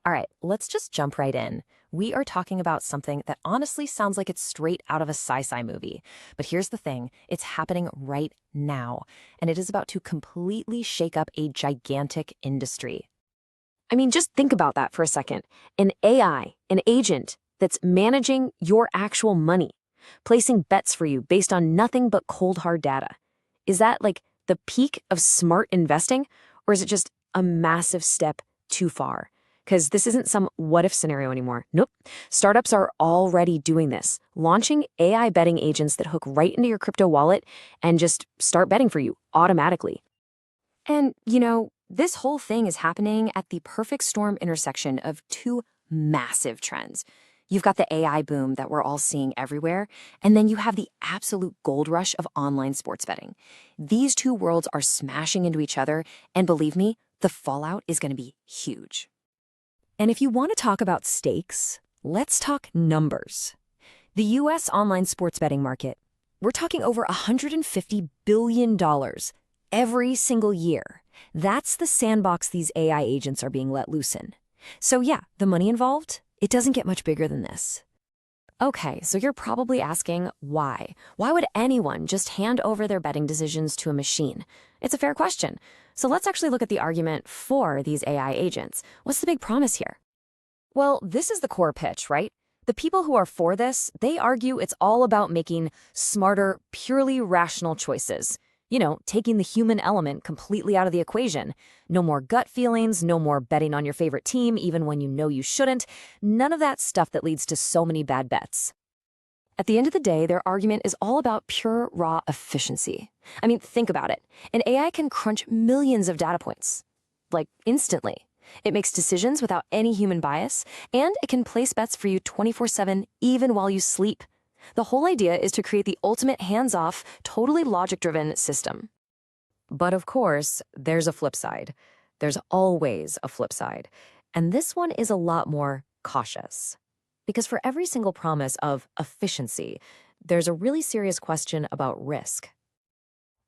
All right, let's just jump right in. We are talking about something that honestly sounds like it's straight out of a sci-fi movie. But here's the thing, it's happening right now, and it is about to completely shake up a gigantic industry. I mean, just think about that for a second. An AI, an agent that's managing your actual money, placing bets for you based on nothing but cold hard data. Is that like the peak of smart investing, or is it just a massive step too far? Because this isn't some what if scenario anymore. Nope. Startups are already doing this, launching AI betting agents that hook right into your crypto wallet and just start betting for you automatically. And, this whole thing is happening at the perfect storm intersection of two massive trends. You've got the AI boom that we're all seeing everywhere, and then you have the absolute gold rush of online sports betting. These two worlds are smashing into each other, and believe me, the fallout is going to be huge. And if you want to talk about stakes, let's talk numbers. The US online sports betting market, we're talking over $150 billion every single year. That's the sandbox these AI agents are being let loose in. So yeah, the money involved, it doesn't get much bigger than this. Okay, so you're probably asking why? Why would anyone just hand over their betting decisions to a machine? It's a fair question. So let's actually look at the argument for these AI agents. What's the big promise here? Well, this is the core pitch, right? The people who are for this, they argue it's all about making smarter, purely rational choices. Taking the human element completely out of the equation. No more gut feelings, no more betting on your favorite team, even when you know you shouldn't. None of that stuff that leads to so many bad bets. At the end of the day, their argument is all about pure, raw efficiency. I mean, think about it. An AI can crunch millions of data points, like instantly. It makes decisions without any human bias, and it can place bets for you 24/7, even while you sleep. The whole idea is to create the ultimate hands-off, totally logic-driven system. But of course, there's a flip side. There's always a flip side. And this one is a lot more cautious. Because for every single promise of efficiency, there's a really serious question about risk.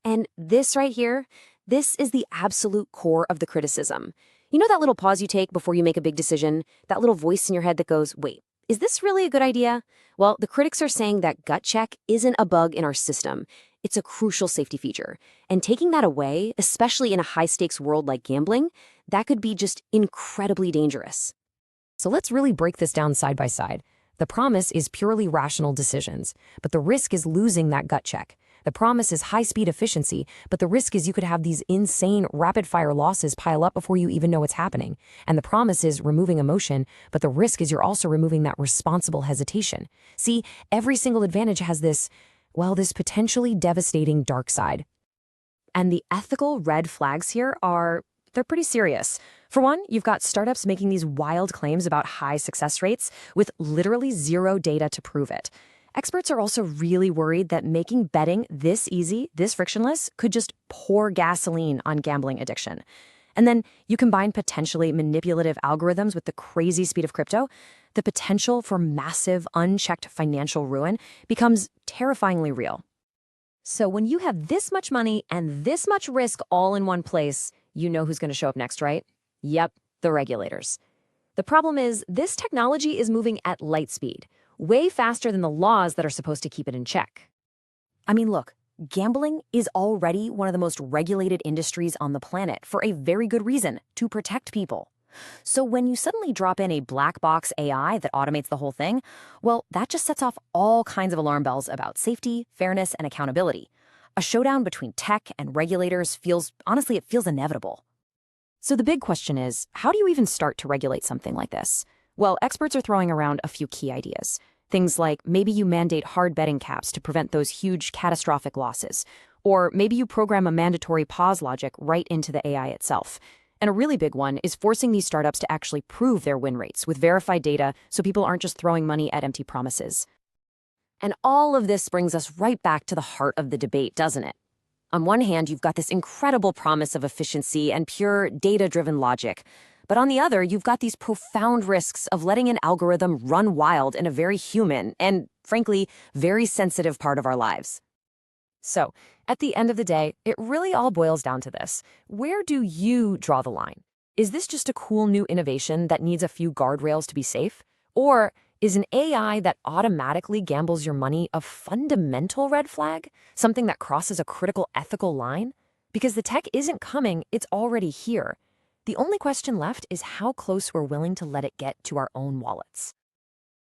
And this right here, this is the absolute core of the criticism. You know that little pause you take before you make a big decision? That little voice in your head that goes, wait, is this really a good idea? Well, the critics are saying that gut check isn't a bug in our system. It's a crucial safety feature. And taking that away, especially in a high-stakes world like gambling, that could be just incredibly dangerous. So let's really break this down side by side. The promise is purely rational decisions, but the risk is losing that gut check. The promise is high-speed efficiency, but the risk is you could have these insane rapid-fire losses pile up before you even know what's happening. And the promise is removing emotion, but the risk is you're also removing that responsible hesitation. See, every single advantage has this potentially devastating dark side. And the ethical red flags here they're pretty serious. For one, you've got startups making these wild claims about high success rates with literally zero data to prove it. Experts are also really worried that making betting this easy, this frictionless, could just pour gasoline on gambling addiction. And then you combine potentially manipulative algorithms with the crazy speed of crypto, the potential for massive, unchecked financial ruin becomes terrifyingly real. So when you have this much money and this much risk all in one place, you know who's going to show up next, right? Yep, the regulators. The problem is this technology is moving at light speed, way faster than the laws that are supposed to keep it in check. I mean, look, gambling is already one of the most regulated industries on the planet for a very good reason, to protect people. So when you suddenly drop in a black box AI that automates the whole thing, well, that just sets off all kinds of alarm bells about safety, fairness, and accountability. A showdown between tech and regulators feels inevitable. So the big question is, how do you even start to regulate something like this? Well, experts are throwing around a few key ideas. Things like maybe you mandate hard betting caps to prevent those huge catastrophic losses. Or maybe you program a mandatory pause logic right into the AI itself. And a really big one is forcing these startups to actually prove their win rates with verified data so people aren't just throwing money at empty promises. And all of this brings us right back to the heart of the debate, doesn't it? On one hand, you've got this incredible promise of efficiency and pure data-driven logic. But on the other, you've got these profound risks of letting an algorithm run wild in a very human and, frankly, very sensitive part of our lives. So, at the end of the day, it really all boils down to this. Where do you draw the line? Is this just a cool new innovation that needs a few guardrails to be safe? Or is an AI that automatically gambles your money a fundamental red flag? Something that crosses a critical ethical line? Because the tech isn't coming, it's already here. The only question left is how close we're willing to let it get to our own wallets.